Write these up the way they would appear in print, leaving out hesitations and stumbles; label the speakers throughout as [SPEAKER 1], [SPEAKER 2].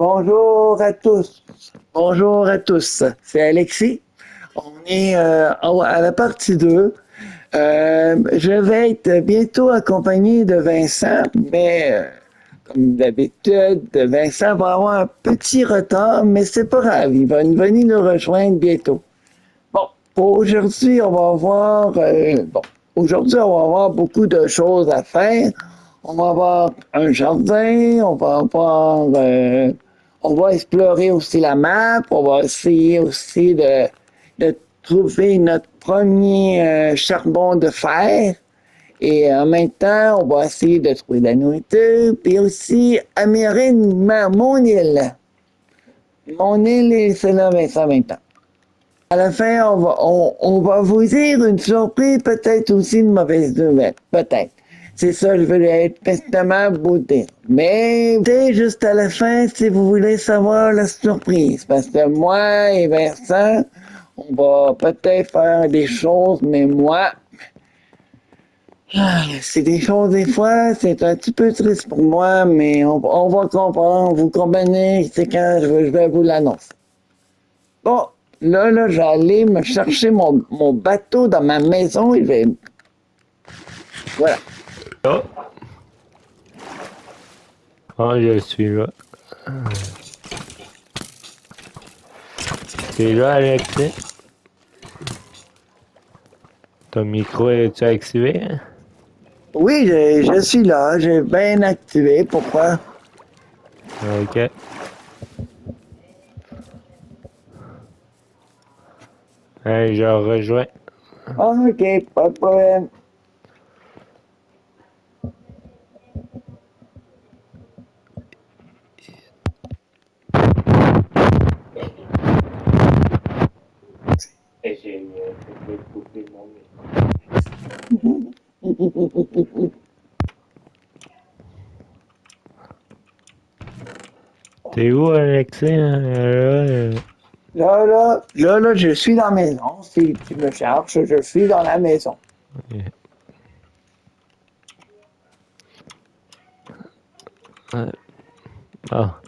[SPEAKER 1] Bonjour à tous. Bonjour à tous. C'est Alexis. On est à la partie 2. Je vais être bientôt accompagné de Vincent, mais comme d'habitude, Vincent va avoir un petit retard, mais c'est pas grave. Il va venir nous rejoindre bientôt. Bon, pour aujourd'hui, on va avoir aujourd'hui, on va avoir beaucoup de choses à faire. On va avoir un jardin, on va explorer aussi la map, on va essayer aussi de trouver notre premier charbon de fer. Et en même temps, on va essayer de trouver de la nourriture, puis aussi améliorer mon île. Mon île, c'est là, Vincent, en même temps. À la fin, on va vous dire une surprise, peut-être aussi une mauvaise nouvelle. Peut-être. C'est ça, je veux être personnellement vous dire. Mais dès juste à la fin, si vous voulez savoir la surprise. Parce que moi et Vincent, on va peut-être faire des choses, mais moi, c'est des choses des fois, c'est un petit peu triste pour moi, mais on va comprendre, vous comprenez, c'est quand je vais vous l'annoncer. Bon, là, je vais aller me chercher mon bateau dans ma maison et je vais... Voilà.
[SPEAKER 2] Oh, oh, je suis là. T'es là, Alexis? Ton micro est-tu activé?
[SPEAKER 1] Oui, je suis là, j'ai bien activé. Pourquoi?
[SPEAKER 2] Ok. Hey, je rejoins.
[SPEAKER 1] OK, pas de problème.
[SPEAKER 2] Et j'ai coupé mon micro. T'es où, Alexis?
[SPEAKER 1] Là, je suis dans la maison. Si tu me cherches, je suis dans la maison.
[SPEAKER 2] Ah,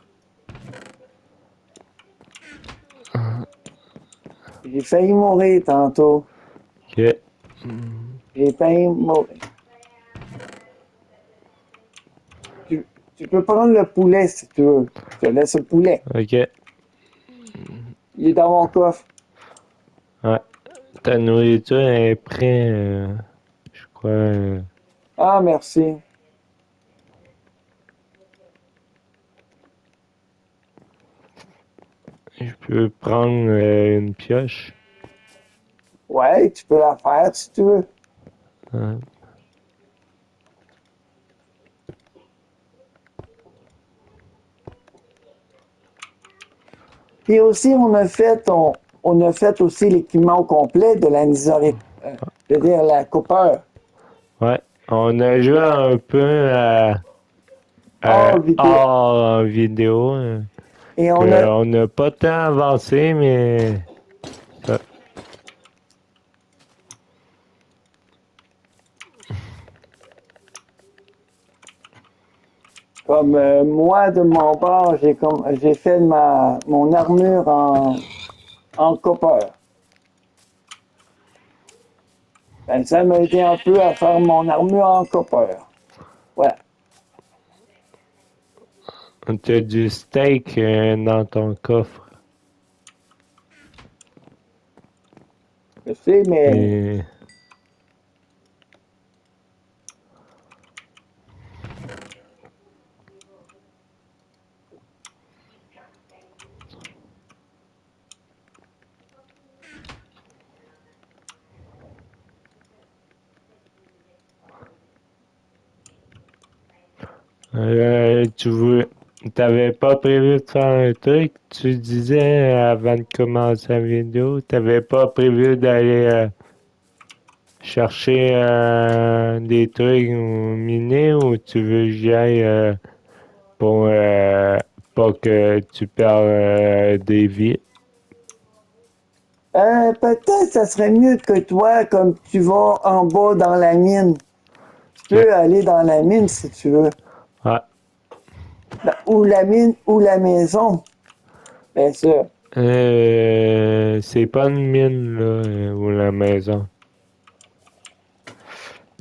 [SPEAKER 1] J'ai failli mourir tantôt.
[SPEAKER 2] ok.
[SPEAKER 1] J'ai failli mourir. Tu, tu peux prendre le poulet si tu veux. Je te laisse le poulet.
[SPEAKER 2] Ok.
[SPEAKER 1] Il est dans mon coffre.
[SPEAKER 2] Ouais. Ta nourriture est prête, je crois.
[SPEAKER 1] Ah, merci.
[SPEAKER 2] Je peux prendre une pioche.
[SPEAKER 1] Ouais, tu peux la faire si tu veux.
[SPEAKER 2] Ouais.
[SPEAKER 1] Puis aussi, on a fait aussi l'équipement au complet de la Nisorite. Je veux dire, la Cooper.
[SPEAKER 2] Ouais. On a joué un peu
[SPEAKER 1] Hors vidéo.
[SPEAKER 2] hors vidéo.
[SPEAKER 1] Et on a,
[SPEAKER 2] On n'a pas tant avancé, mais ça-
[SPEAKER 1] comme moi, de mon bord, j'ai fait mon armure en Cooper. Ben, ça m'a aidé un peu à faire mon armure en Cooper. Voilà.
[SPEAKER 2] tu as du steak dans ton coffre.
[SPEAKER 1] Je sais, mais
[SPEAKER 2] Et t'avais pas prévu de faire un truc, tu disais avant de commencer la vidéo, t'avais pas prévu d'aller chercher des trucs ou miner ou tu veux que j'y aille pour pas que tu perds des vies?
[SPEAKER 1] peut-être ça serait mieux que toi, comme tu vas en bas dans la mine. Tu
[SPEAKER 2] Ok.
[SPEAKER 1] peux aller dans la mine si tu veux.
[SPEAKER 2] Ouais.
[SPEAKER 1] Ou la mine ou la maison, bien sûr.
[SPEAKER 2] C'est pas une mine, là, ou la maison.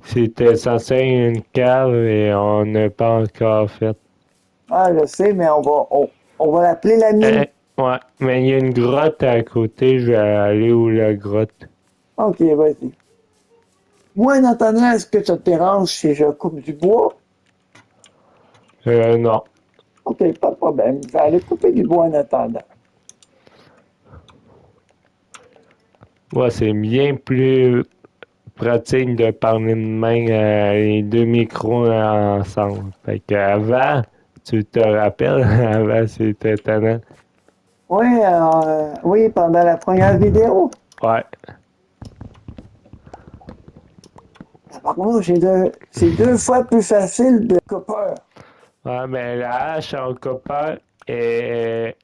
[SPEAKER 2] C'était censé être une cave et on n'a pas encore fait.
[SPEAKER 1] Ah, je sais, mais on va l'appeler la mine.
[SPEAKER 2] Ouais, mais il y a une grotte à côté, je vais aller où la grotte.
[SPEAKER 1] OK, vas-y. Moi, en attendant, est-ce que ça te dérange si je coupe du bois?
[SPEAKER 2] Non.
[SPEAKER 1] OK, pas de problème. Je vais aller couper du bois en attendant.
[SPEAKER 2] Ouais, c'est bien plus pratique de parler de main les deux micros ensemble. Fait qu'avant, tu te rappelles, avant c'était étonnant.
[SPEAKER 1] Oui, oui, pendant la première vidéo.
[SPEAKER 2] Ouais.
[SPEAKER 1] Par contre, c'est deux fois plus facile de couper.
[SPEAKER 2] Ouais, mais la hache en copper est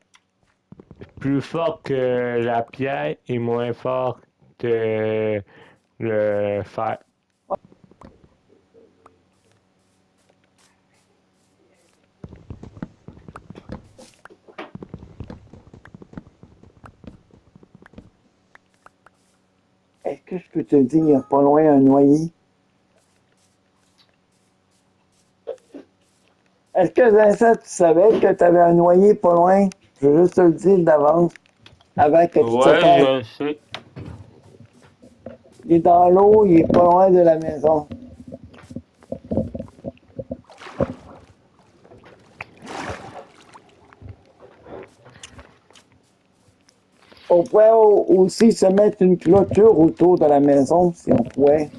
[SPEAKER 2] plus forte que la pierre et moins forte que le fer.
[SPEAKER 1] Est-ce que je peux te dire, pas loin un noyer? Est-ce que Vincent, tu savais que tu avais un noyer pas loin? Je veux juste te le dire d'avance, avant que tu te
[SPEAKER 2] Ouais,
[SPEAKER 1] casses.
[SPEAKER 2] je sais.
[SPEAKER 1] Il est dans l'eau, il est pas loin de la maison. On pourrait aussi se mettre une clôture autour de la maison, si on pouvait.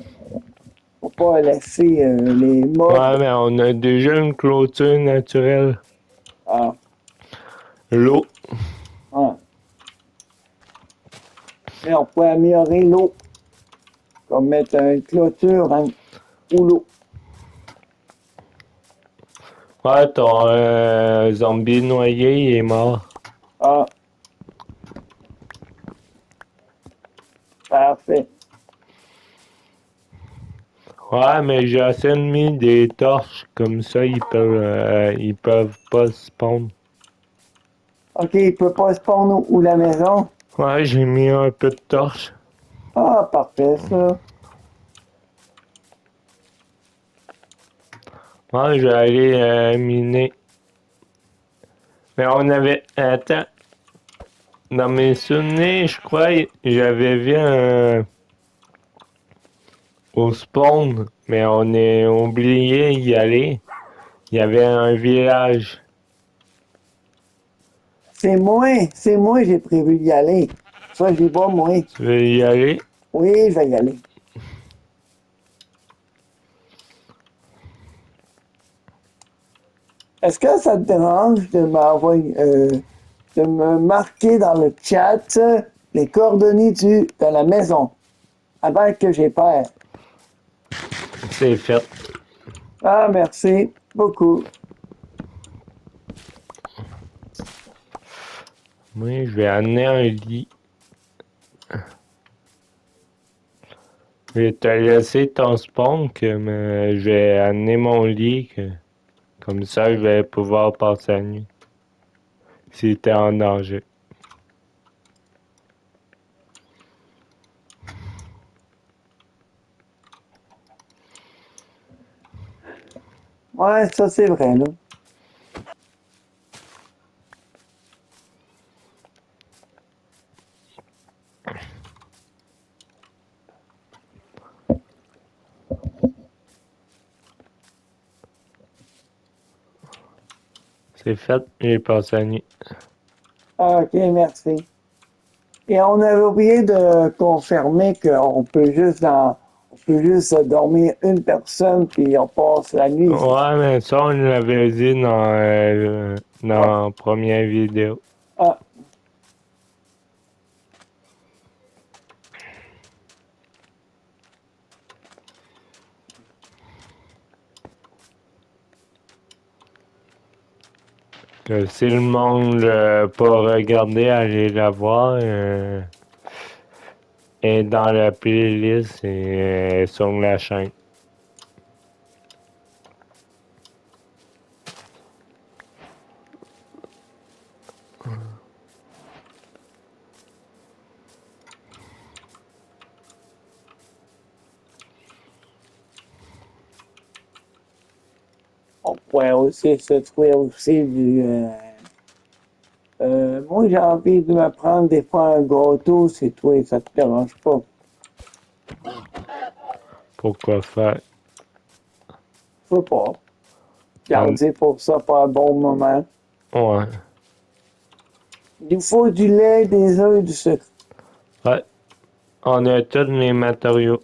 [SPEAKER 1] Pour pas laisser les
[SPEAKER 2] Ouais,
[SPEAKER 1] mobs.
[SPEAKER 2] mais on a déjà une clôture naturelle.
[SPEAKER 1] Ah,
[SPEAKER 2] L'eau.
[SPEAKER 1] ah. Mais on pourrait améliorer l'eau, comme mettre une clôture ou l'eau.
[SPEAKER 2] Ouais, ton zombie noyé, il est mort.
[SPEAKER 1] Ah, parfait.
[SPEAKER 2] Ouais, mais j'ai assez mis des torches, comme ça ils peuvent pas spawn.
[SPEAKER 1] OK, il peut pas spawn ou la maison.
[SPEAKER 2] Ouais, j'ai mis un peu de torches.
[SPEAKER 1] Ah, parfait, ça.
[SPEAKER 2] Ouais, je vais aller miner. Mais on avait... Attends, dans mes souvenirs, je crois, j'avais vu au spawn, mais on est oublié d'y aller. Il y avait un village.
[SPEAKER 1] C'est moi, j'ai prévu d'y aller. Ça, j'y vais, moi.
[SPEAKER 2] Tu veux y aller?
[SPEAKER 1] Oui, je vais y aller. Est-ce que ça te dérange de m'envoyer, de me marquer dans le chat les coordonnées de la maison avant que j'ai peur?
[SPEAKER 2] C'est fait.
[SPEAKER 1] Ah, merci beaucoup.
[SPEAKER 2] Oui, je vais amener un lit. Je vais te laisser ton spawn, mais je vais amener mon lit. Comme ça, je vais pouvoir passer la nuit. Si t'es en danger.
[SPEAKER 1] Ouais, ça c'est vrai, là.
[SPEAKER 2] C'est fait, j'ai passé la nuit.
[SPEAKER 1] Ah, OK, merci. Et on avait oublié de confirmer on peut juste dormir une personne puis on passe la nuit ici.
[SPEAKER 2] Ouais, mais ça, on l'avait dit
[SPEAKER 1] Ouais.
[SPEAKER 2] dans la première vidéo.
[SPEAKER 1] Ah,
[SPEAKER 2] Que si le monde pas regarder, aller la voir. Et dans la playlist et sur la chaîne.
[SPEAKER 1] On pourrait aussi se trouver aussi moi, j'ai envie de me prendre des fois un gâteau, c'est toi, ça te dérange pas.
[SPEAKER 2] Pourquoi faire?
[SPEAKER 1] Je sais pas.
[SPEAKER 2] On-
[SPEAKER 1] Garder pour ça pour un bon moment.
[SPEAKER 2] Ouais.
[SPEAKER 1] Il faut du lait, des œufs et du sucre.
[SPEAKER 2] Ouais. On a tous les matériaux.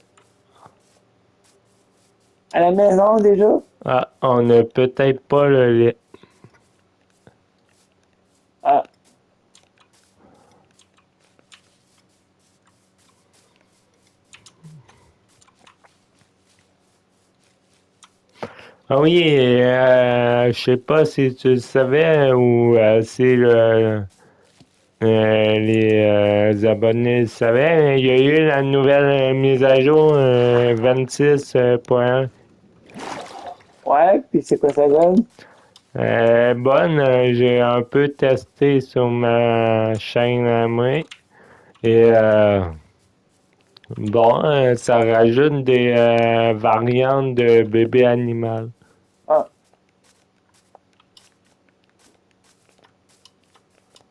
[SPEAKER 1] À la maison déjà?
[SPEAKER 2] Ah, on a peut-être pas le lait.
[SPEAKER 1] Ah,
[SPEAKER 2] Ah oui, je sais pas si tu le savais ou si les abonnés le savaient, mais il y a eu la nouvelle mise à jour 26.1.
[SPEAKER 1] ouais, puis c'est quoi ça donne?
[SPEAKER 2] Bonne, j'ai un peu testé sur ma chaîne à moi. Et bon, ça rajoute des variantes de bébé animal.
[SPEAKER 1] Ah,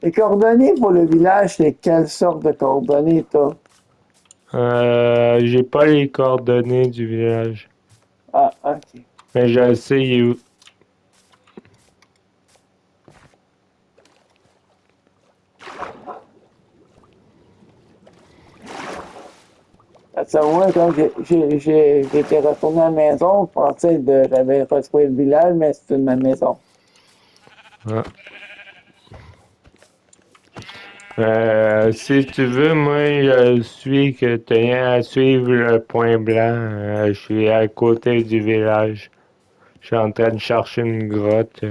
[SPEAKER 1] les coordonnées pour le village, c'est quelle sorte de coordonnées, toi?
[SPEAKER 2] J'ai pas les coordonnées du village,
[SPEAKER 1] Ah, ok.
[SPEAKER 2] mais je sais il est où.
[SPEAKER 1] Parce que moi, quand j'étais retourné à la maison, je pensais que j'avais retrouvé le village, mais c'était ma maison.
[SPEAKER 2] Ah. Si tu veux, moi, je suis que tu as à suivre le point blanc. Je suis à côté du village. Je suis en train de chercher une grotte.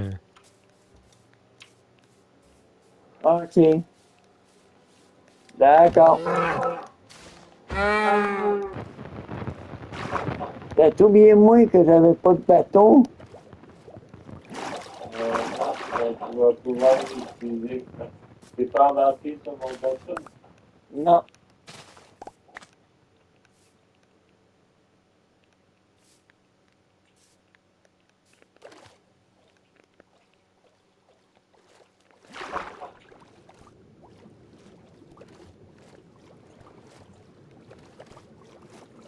[SPEAKER 1] Ok, d'accord. T'as oublié, moi, que j'avais pas de bateau?
[SPEAKER 2] Tu vas pouvoir l'utiliser. T'es pas embarqué sur mon bateau?
[SPEAKER 1] Non.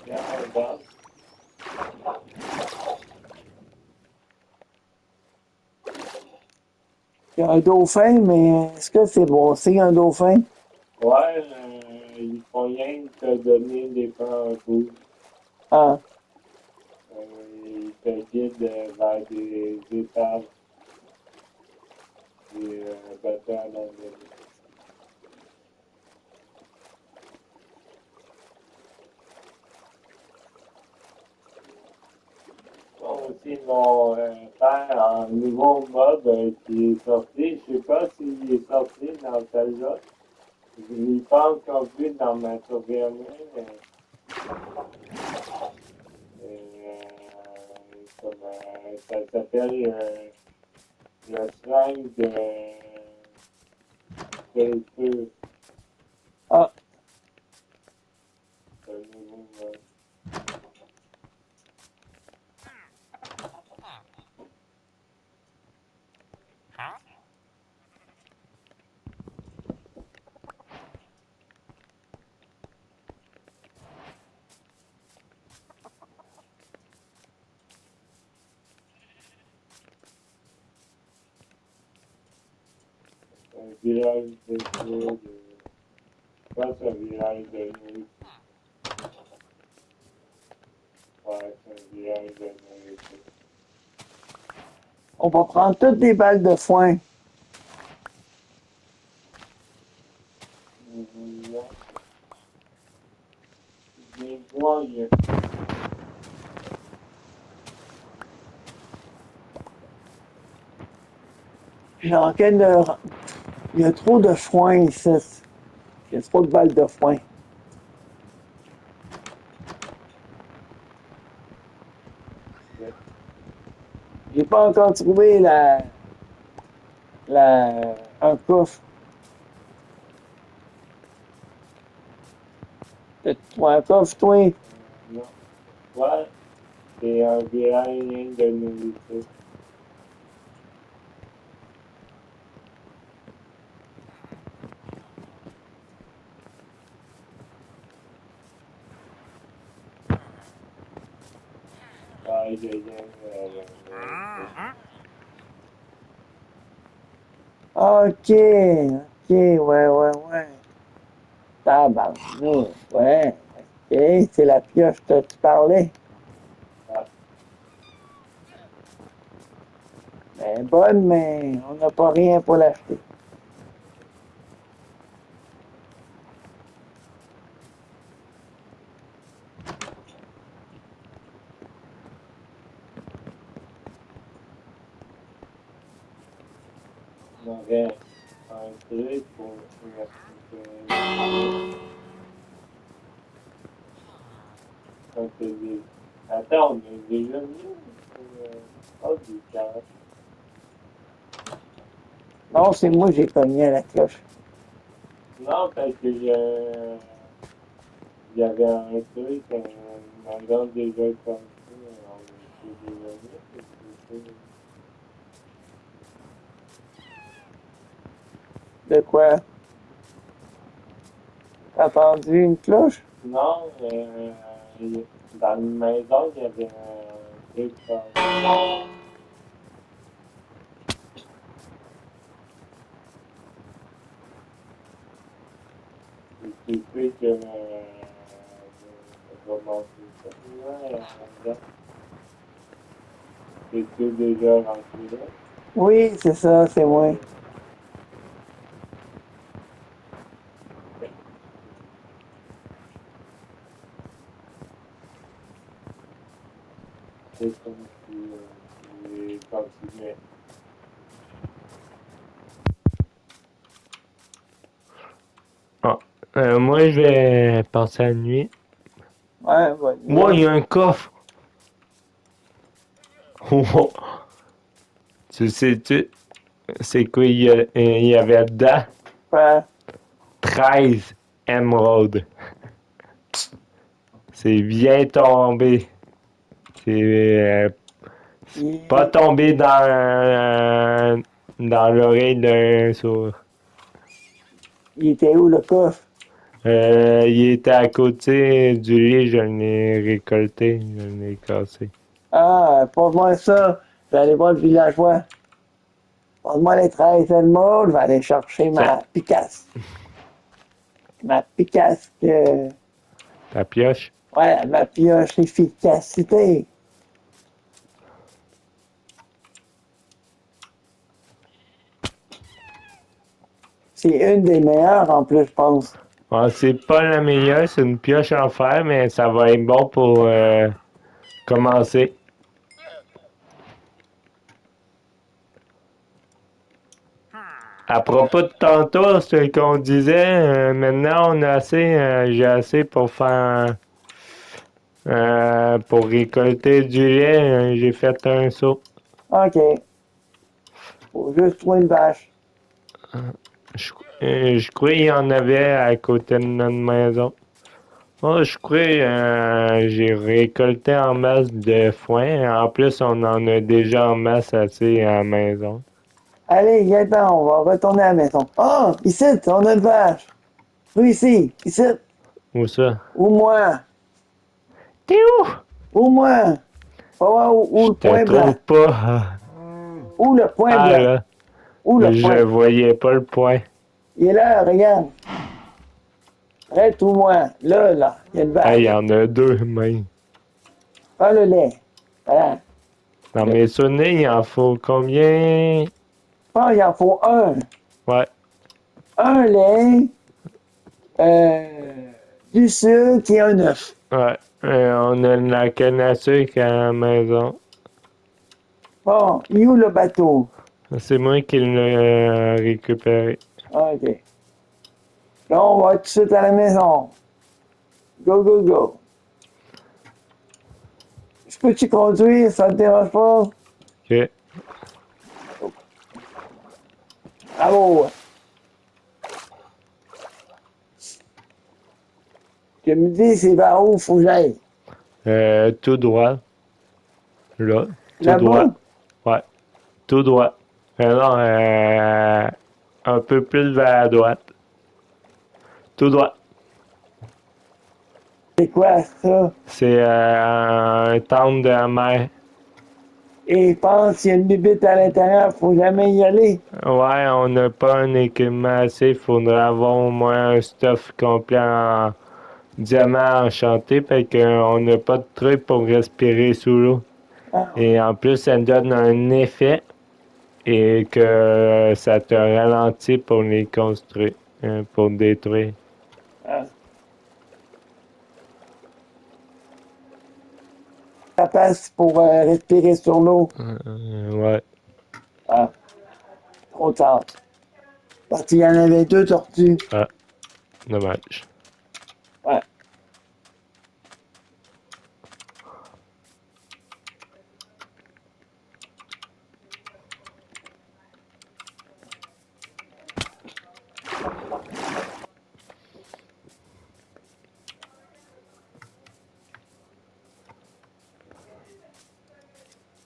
[SPEAKER 2] Viens, regarde.
[SPEAKER 1] Il y a un dauphin, mais est-ce que c'est bon? C'est un dauphin?
[SPEAKER 2] Ouais, il faut rien te donner des plans rouges.
[SPEAKER 1] Ah,
[SPEAKER 2] Il te guide vers des étages des bateaux à l'année. Bon, aussi, mon père, un nouveau mode qui est sorti, je sais pas s'il est sorti dans celle-là. Je l'ai pas encore vu dans ma surveillance, mais comme, ça s'appelle le slang de feu.
[SPEAKER 1] ah,
[SPEAKER 2] C'est un nouveau mode. Un village de feu, je pense un village de nuit. Ouais, c'est un village de nuit.
[SPEAKER 1] on va prendre toutes des balles de foin.
[SPEAKER 2] Des bois, il y a
[SPEAKER 1] J'ai en train de... Il y a trop de foin ici. Il y a trop de balles de foin. J'ai pas encore trouvé un coffre. T'as un coffre, toi?
[SPEAKER 2] Non. Ouais, c'est un rien de nourriture. Ouais, j'ai rien.
[SPEAKER 1] Ok, ok, ouais. Tabarnak, ouais. Ok, c'est la pioche que tu parlais.
[SPEAKER 2] Ah,
[SPEAKER 1] Elle est bonne, mais on n'a pas rien pour l'acheter.
[SPEAKER 2] on aurait un truc pour récupérer. Un peu. Attends, on est déjà venu pour. Oh, du carottes.
[SPEAKER 1] Non, c'est moi j'ai cogné à la cloche.
[SPEAKER 2] Non, parce que il y avait un truc, un magasin déjà comme ça, on était déjà venu,
[SPEAKER 1] De quoi? T'as entendu une cloche?
[SPEAKER 2] non, dans la maison, il y avait un truc comme des trucs de remonter ça. Ouais, regarde, c'est-tu déjà rentré là?
[SPEAKER 1] Oui, c'est ça, c'est moi.
[SPEAKER 2] Ok, c'est comme si j'ai continué. Ah, moi, je vais passer la nuit.
[SPEAKER 1] Ouais, bonne
[SPEAKER 2] Moi, il
[SPEAKER 1] nuit.
[SPEAKER 2] y a un coffre. Oh, tu sais-tu, c'est quoi il y avait dedans?
[SPEAKER 1] Quoi?
[SPEAKER 2] 13 émeraudes. C'est bien tombé. C'est pas
[SPEAKER 1] Il,
[SPEAKER 2] tombé dans l'oreille d'un sourd.
[SPEAKER 1] il était où le coffre?
[SPEAKER 2] Il était à côté du lit, je l'ai récolté, je l'ai cassé.
[SPEAKER 1] Ah, passe-moi ça. Je vais aller voir le villageois. Passe-moi les 13 émeraudes, je vais aller chercher
[SPEAKER 2] Tiens,
[SPEAKER 1] ma picasse. Ma picasse que.
[SPEAKER 2] ta pioche.
[SPEAKER 1] Ouais, ma pioche efficacité. C'est une des meilleures en plus, je pense.
[SPEAKER 2] Ah, c'est pas la meilleure, c'est une pioche en fer, mais ça va être bon pour commencer. À propos de tantôt, ce qu'on disait, maintenant on a assez, j'ai assez pour récolter du lait, j'ai fait un saut.
[SPEAKER 1] OK. Faut juste trouver une vache.
[SPEAKER 2] Je crois qu'il y en avait à côté de notre maison. Oh, je crois j'ai récolté en masse de foin. En plus, on en a déjà en masse assez à la maison.
[SPEAKER 1] Allez, viens on va retourner à la maison. Oh, ici, on a une vache. Oui, ici.
[SPEAKER 2] Où ça?
[SPEAKER 1] Ou moi.
[SPEAKER 2] T'es où?
[SPEAKER 1] Ou moi. Faut voir où
[SPEAKER 2] Je
[SPEAKER 1] le
[SPEAKER 2] te
[SPEAKER 1] point blanc.
[SPEAKER 2] trouve pas.
[SPEAKER 1] Où le point
[SPEAKER 2] Ah
[SPEAKER 1] blanc.
[SPEAKER 2] là,
[SPEAKER 1] Où le
[SPEAKER 2] je
[SPEAKER 1] point.
[SPEAKER 2] voyais pas le point.
[SPEAKER 1] Il est là, regarde. Arrête ou moi. Là. Il y a une
[SPEAKER 2] Ah, il y
[SPEAKER 1] vache.
[SPEAKER 2] en a deux même.
[SPEAKER 1] Prends le lait. Voilà.
[SPEAKER 2] Dans
[SPEAKER 1] Le-
[SPEAKER 2] mes souvenirs, il en faut combien?
[SPEAKER 1] Prends, il en faut un.
[SPEAKER 2] Ouais,
[SPEAKER 1] Un lait, du sucre et un œuf.
[SPEAKER 2] ouais. On a de la canne à sucre à la maison.
[SPEAKER 1] Bon, il est où le bateau?
[SPEAKER 2] C'est moi qui l'ai récupéré.
[SPEAKER 1] OK. Là, on va tout de suite à la maison. Go. Je peux-tu conduire? Ça te dérange pas?
[SPEAKER 2] Ok.
[SPEAKER 1] Bravo. Tu me dis, c'est vers où faut que j'aille?
[SPEAKER 2] Tout droit. Là. Tout droit.
[SPEAKER 1] Là-bas?
[SPEAKER 2] Ouais. Tout droit. Non, un peu plus vers la droite. Tout droit.
[SPEAKER 1] C'est quoi ça?
[SPEAKER 2] C'est un temple de la mer.
[SPEAKER 1] Et je pense qu'il y a une bibite à l'intérieur, faut jamais y aller.
[SPEAKER 2] Ouais, on n'a pas un équipement assez. Il faudrait avoir au moins un stuff complet en diamant enchanté. Fait qu'on n'a pas de truc pour respirer sous l'eau.
[SPEAKER 1] Ah,
[SPEAKER 2] Et en plus, ça donne un effet et que ça te ralentit pour les construire, pour détruire.
[SPEAKER 1] ah. Ça passe pour respirer sur l'eau.
[SPEAKER 2] Ouais,
[SPEAKER 1] Ah, trop tard. Parce qu'il y en avait deux tortues.
[SPEAKER 2] ah, dommage.
[SPEAKER 1] Ouais.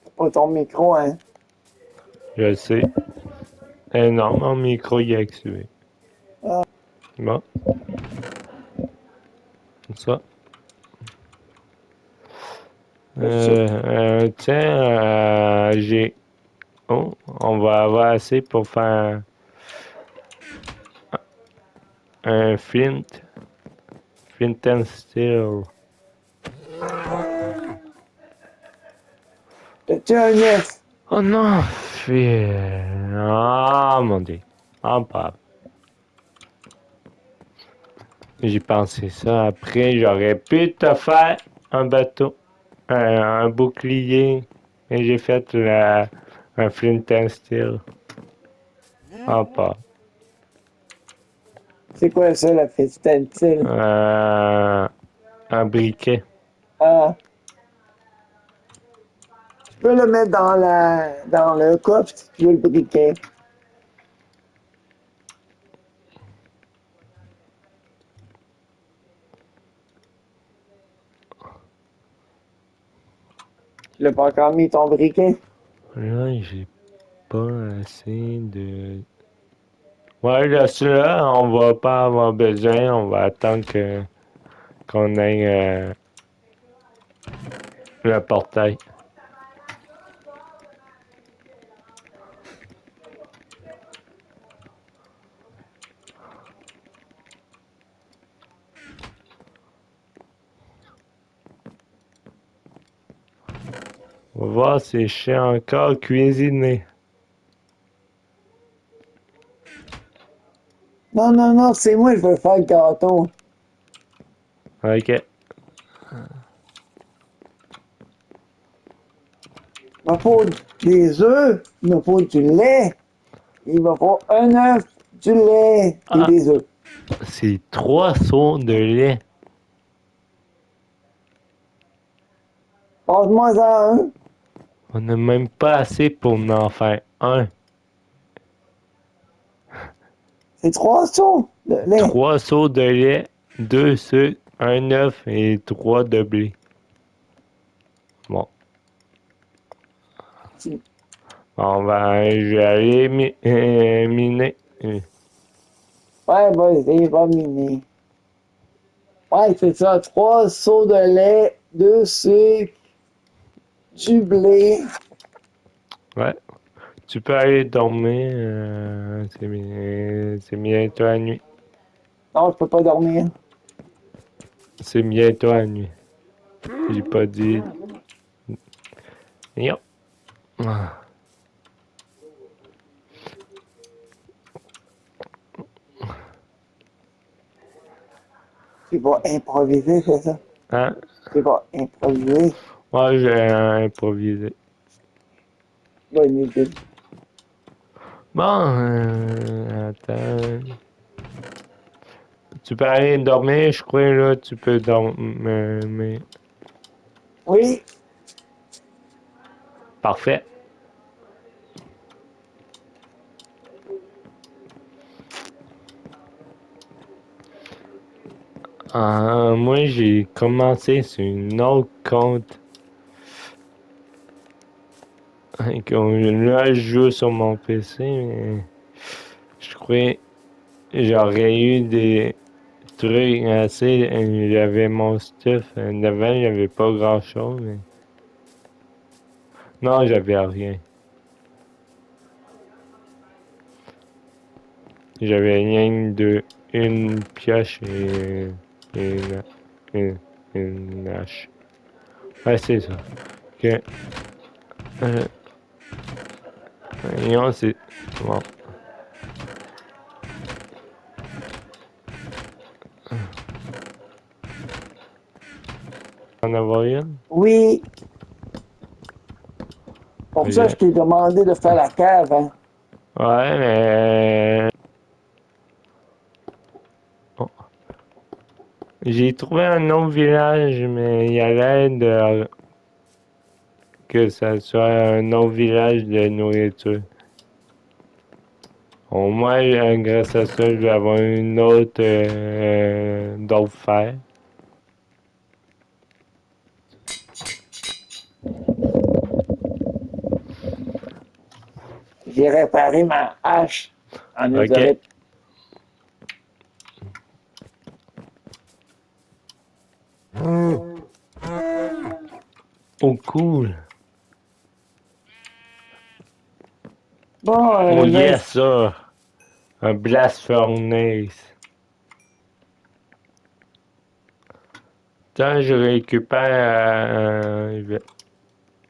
[SPEAKER 1] C'est pas ton micro, hein?
[SPEAKER 2] Je le sais. Non, mon micro il est activé.
[SPEAKER 1] Ah,
[SPEAKER 2] Bon, comme ça.
[SPEAKER 1] shit.
[SPEAKER 2] Tiens, j'ai. Oh, on va avoir assez pour faire un flint. Flint and steel.
[SPEAKER 1] T'as-tu un œuf?
[SPEAKER 2] Oh non! Ah, mon dieu. Ah, pas. J'ai pensé ça. Après, j'aurais pu te faire un bateau, un bouclier. Et j'ai fait un flint and steel. Ah, pas.
[SPEAKER 1] C'est quoi ça, la festantile?
[SPEAKER 2] Un briquet.
[SPEAKER 1] Ah, tu peux le mettre dans le coffre si tu veux le briquet. Tu l'as pas encore mis ton briquet?
[SPEAKER 2] Là, j'ai pas assez de. Ouais, là, celui-là, on va pas avoir besoin. On va attendre qu'on ait le portail. On va voir si je sais encore cuisiner.
[SPEAKER 1] Non, non, non, c'est moi, je veux faire le gâteau.
[SPEAKER 2] Ok.
[SPEAKER 1] Il me faut des œufs, il me faut du lait, il me faut un œuf, du lait et
[SPEAKER 2] Ah,
[SPEAKER 1] des œufs.
[SPEAKER 2] c'est 3 seaux de lait.
[SPEAKER 1] Passe-moi ça un.
[SPEAKER 2] On n'a même pas assez pour en faire un.
[SPEAKER 1] C'est 3 seaux de lait.
[SPEAKER 2] 3 seaux de lait, 2 sucres, un œuf et 3 de blé. Bon, je vais aller miner.
[SPEAKER 1] Ouais, vas-y, va miner. Ouais, c'est ça. 3 seaux de lait, 2 sucres, du blé.
[SPEAKER 2] Ouais, tu peux aller dormir. C'est bientôt la nuit.
[SPEAKER 1] Non, je peux pas dormir.
[SPEAKER 2] C'est bientôt la nuit. J'ai pas dit. Yo.
[SPEAKER 1] Tu vas improviser, c'est ça?
[SPEAKER 2] Hein?
[SPEAKER 1] Tu vas improviser.
[SPEAKER 2] Moi, j'ai improvisé.
[SPEAKER 1] Bonne idée.
[SPEAKER 2] Bon, attends. Tu peux aller dormir, je crois, là, tu peux dormir.
[SPEAKER 1] Oui,
[SPEAKER 2] Parfait. Moi, j'ai commencé sur une autre compte. Là, je joue sur mon PC, mais je crois que j'aurais eu des trucs assez. J'avais mon stuff. Devant, j'avais pas grand-chose, mais. Non, j'avais rien. J'avais rien de une pioche et une hache. Ouais, c'est ça. Ok. Euh, Voyons, c'est bon. En avoir une?
[SPEAKER 1] Oui, pour ça, je
[SPEAKER 2] Ok.
[SPEAKER 1] t'ai demandé de faire la cave, hein.
[SPEAKER 2] Ouais, mais bon. J'ai trouvé un autre village, mais il y a l'aide que ça soit un autre village de nourriture. Au moins, grâce à ça, je vais avoir une autre d'autres fer.
[SPEAKER 1] J'ai réparé ma hache en
[SPEAKER 2] Ok.
[SPEAKER 1] usorite.
[SPEAKER 2] Oh, cool.
[SPEAKER 1] Bon,
[SPEAKER 2] Oh,
[SPEAKER 1] Vince,
[SPEAKER 2] yes, ça. Un blast furnace. Quand je récupère, je vais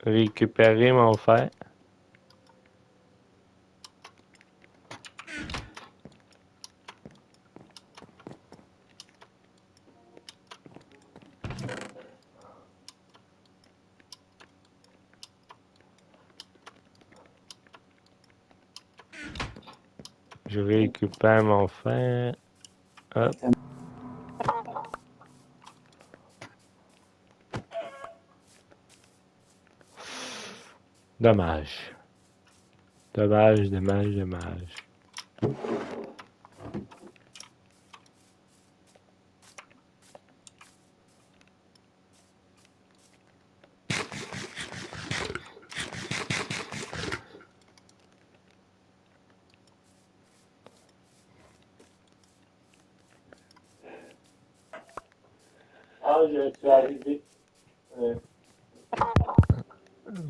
[SPEAKER 2] récupérer mon fer. Je récupère mon fer. Hop. Dommage. Dommage, dommage, dommage. Ah, je suis arrivé. Bon,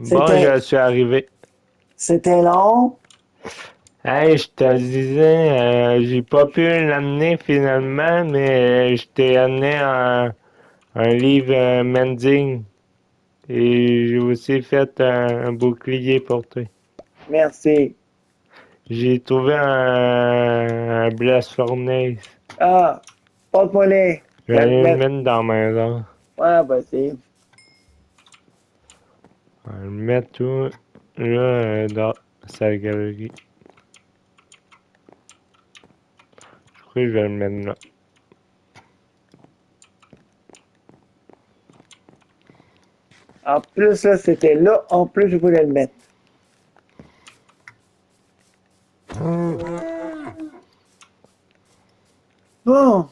[SPEAKER 1] c'était,
[SPEAKER 2] je suis arrivé.
[SPEAKER 1] c'était long.
[SPEAKER 2] Hey, je te disais, j'ai pas pu l'amener finalement, mais je t'ai amené un livre mending. Et j'ai aussi fait un bouclier pour toi.
[SPEAKER 1] Merci.
[SPEAKER 2] J'ai trouvé un blast furnace.
[SPEAKER 1] Ah, porte-moi les.
[SPEAKER 2] Je
[SPEAKER 1] Je
[SPEAKER 2] vais
[SPEAKER 1] vais le
[SPEAKER 2] aller le
[SPEAKER 1] mettre.
[SPEAKER 2] mettre dans ma maison.
[SPEAKER 1] Ouais, vas-y.
[SPEAKER 2] Je vais le mettre tout là dans sa galerie. Je crois que je vais le mettre là.
[SPEAKER 1] En plus, là, c'était là. En plus, je voulais le mettre. Bon.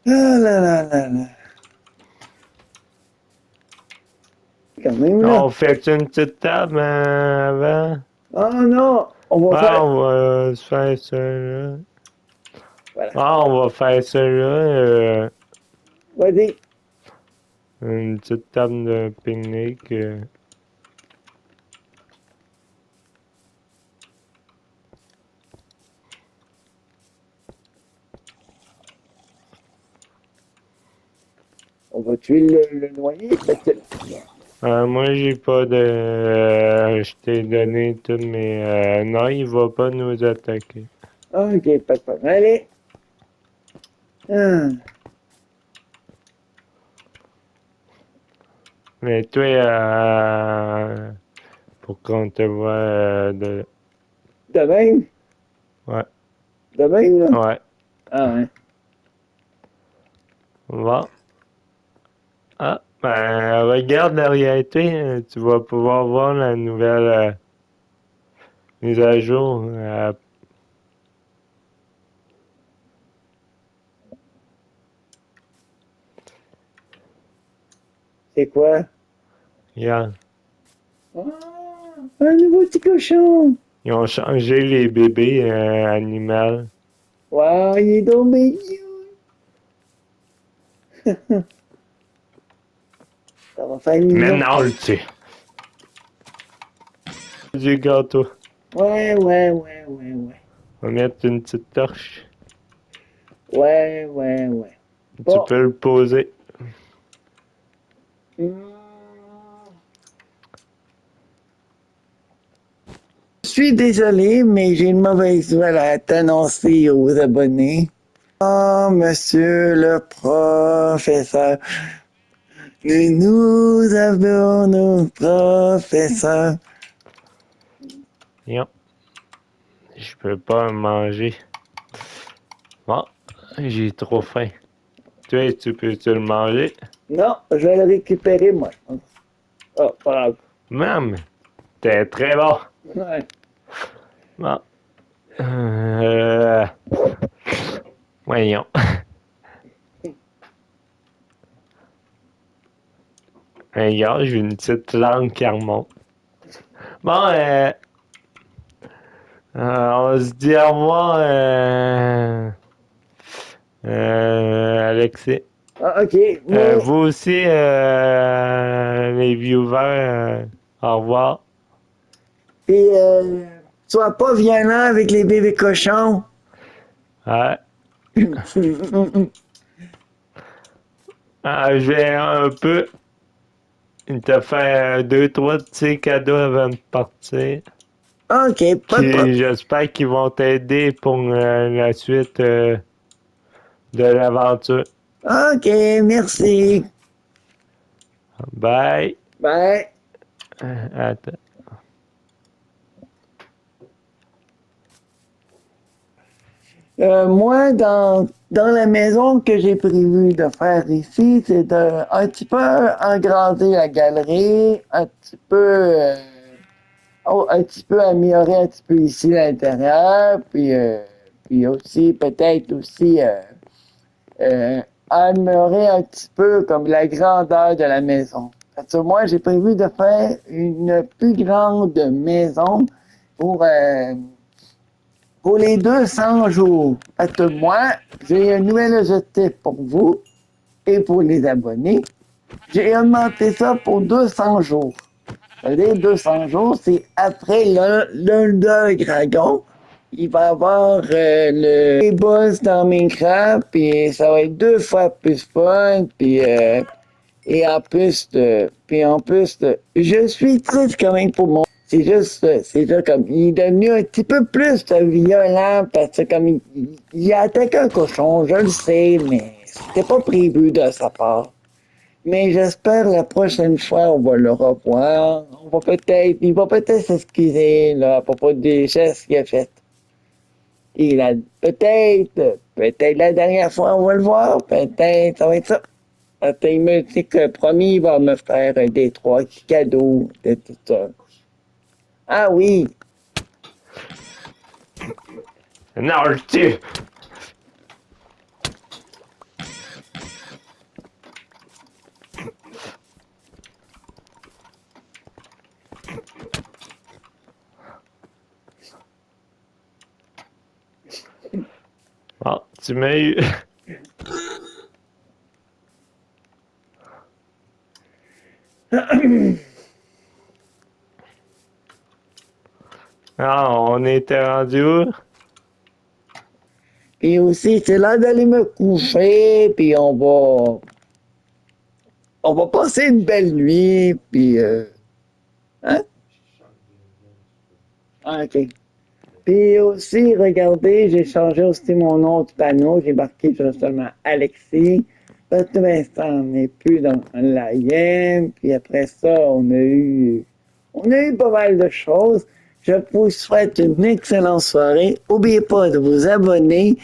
[SPEAKER 1] Ah là là là là. Quand même, là.
[SPEAKER 2] On fait une petite table avant?
[SPEAKER 1] Oh non, on va
[SPEAKER 2] Ah,
[SPEAKER 1] faire.
[SPEAKER 2] on va se faire ça là.
[SPEAKER 1] Voilà.
[SPEAKER 2] Ah, on va faire ça là.
[SPEAKER 1] Vas-y.
[SPEAKER 2] Une petite table de pique-nique.
[SPEAKER 1] On va tuer le noyer, peut-être.
[SPEAKER 2] Moi, j'ai pas de. Je t'ai donné tous mes. Non, il va pas nous attaquer.
[SPEAKER 1] Ok, pas de problème. Allez. Ah.
[SPEAKER 2] Mais toi, pour qu'on te voit de.
[SPEAKER 1] De même.
[SPEAKER 2] Ouais,
[SPEAKER 1] De même, là.
[SPEAKER 2] ouais.
[SPEAKER 1] Ah, ouais.
[SPEAKER 2] Bon. Ah, ben, regarde derrière toi, tu vas pouvoir voir la nouvelle mise à jour.
[SPEAKER 1] C'est quoi?
[SPEAKER 2] Regarde.
[SPEAKER 1] Ah, un nouveau petit cochon!
[SPEAKER 2] Ils ont changé les bébés animaux.
[SPEAKER 1] Wow, il est donc bien cute! Ça va faire mignon.
[SPEAKER 2] Maintenant, le tue. Du gâteau.
[SPEAKER 1] Ouais, ouais, ouais, ouais, ouais.
[SPEAKER 2] On va mettre une petite torche.
[SPEAKER 1] Ouais, ouais, ouais.
[SPEAKER 2] Tu
[SPEAKER 1] Bon.
[SPEAKER 2] peux le poser.
[SPEAKER 1] Hmm. Je suis désolé, mais j'ai une mauvaise nouvelle à t'annoncer aux abonnés. Oh, monsieur le professeur, nous avons nos professeurs.
[SPEAKER 2] Yep. Je peux pas manger. Bon, j'ai trop faim. Tu peux-tu le manger?
[SPEAKER 1] Non, je vais le récupérer, moi. Oh, pas grave.
[SPEAKER 2] Maman, t'es très bon.
[SPEAKER 1] Ouais.
[SPEAKER 2] Bon. Euh... Voyons. Regarde, j'ai une petite langue qui remonte. Bon, on se dit au revoir, Alexis.
[SPEAKER 1] Ah, ok, mais
[SPEAKER 2] Vous aussi, les viewers, au revoir.
[SPEAKER 1] puis, sois pas violent avec les bébés cochons.
[SPEAKER 2] Ouais. Je vais un peu te faire deux, trois petits cadeaux avant de partir.
[SPEAKER 1] Ok, pas de problème.
[SPEAKER 2] Qui, j'espère qu'ils vont t'aider pour la suite de l'aventure.
[SPEAKER 1] Ok, merci.
[SPEAKER 2] Bye.
[SPEAKER 1] Bye.
[SPEAKER 2] Attends.
[SPEAKER 1] Moi, dans la maison que j'ai prévu de faire ici, c'est de un petit peu agrandir la galerie, un petit peu, un petit peu améliorer un petit peu ici l'intérieur, puis aussi peut-être aussi améliorer un petit peu comme la grandeur de la maison. Parce que moi, j'ai prévu de faire une plus grande maison pour pour les 200 jours. Parce que moi, j'ai un nouvel objectif pour vous et pour les abonnés. J'ai augmenté ça pour 200 jours. C'est-à-dire 200 jours, c'est après le dragon. Il va y avoir les boss dans Minecraft, puis ça va être 2 fois plus fun, et en plus je suis triste quand même pour mon. C'est juste comme, il est devenu un petit peu plus violent parce que comme il a attaqué un cochon, je le sais, mais c'était pas prévu de sa part. Mais j'espère la prochaine fois, on va le revoir. Il va peut-être s'excuser, là, à propos des gestes qu'il a fait. Peut-être la dernière fois, on va le voir, peut-être, ça va être ça. Il me dit que promis, il va me faire des 3 cadeaux, de tout ça. Ah oui,
[SPEAKER 2] Non, le tue. Bon, tu m'as eu. Ah, on était rendu où?
[SPEAKER 1] puis aussi, c'est l'heure d'aller me coucher, puis on va passer une belle nuit, puis hein? Ah, ok. Puis aussi, regardez, j'ai changé aussi mon nom du panneau. J'ai marqué seulement Alexis. Parce que l'instant, on n'est plus dans la game. Puis après ça, on a eu pas mal de choses. Je vous souhaite une excellente soirée. N'oubliez pas de vous abonner